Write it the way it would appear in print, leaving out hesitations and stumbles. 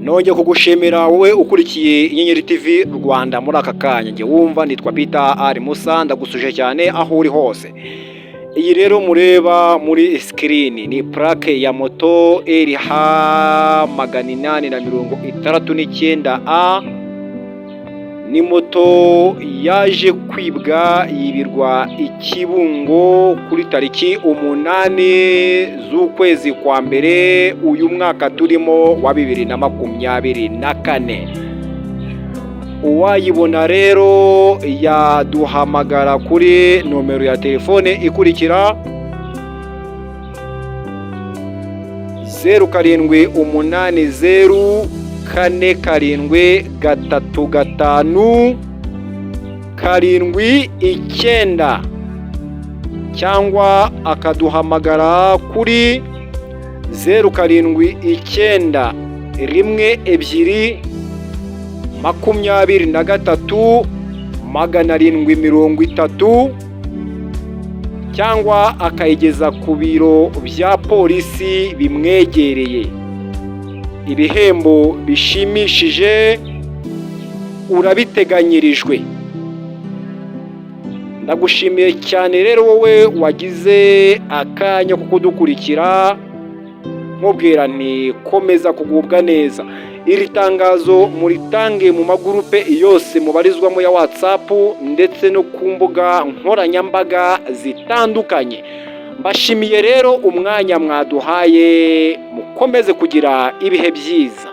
Nongeye kugushimira wowe ukurikiye Inyenyeri TV Rwanda muri aka kanya. Njye wumva nitwa Peter Ali Musa, ndagusuje cyane aho uri hose. Iyi rero mureba muri screen ni plaque ya moto LH 869A. Ni moto yaje kwibwa yibirwa Ikibungo kuri tariki 8 z'ukwezi kwa mbere uyu mwaka turimo wa 2024. Uwayibona rero yaduhamagara kuri nomero ya telefone ikurikira 0780473579 cyangwa akaduhamagara kuri 071223 cyangwa akayigeza ku biro bya polisi bimwegereye. Ibihembo bishimishije urabiteganyirijwe. Ndagushimiye cyane rero wowe wagize akanya ko kudukurikira, nkubwira nti komeza kugubwa neza. Iri tangazo muritange mu magurupe yose mubarizwamo ya WhatsApp ndetse no ku mbuga nkoranyambaga zitandukanye. Mbashimiye rero umwanya mwaduhaye, mukomeze kugira ibihe byiza.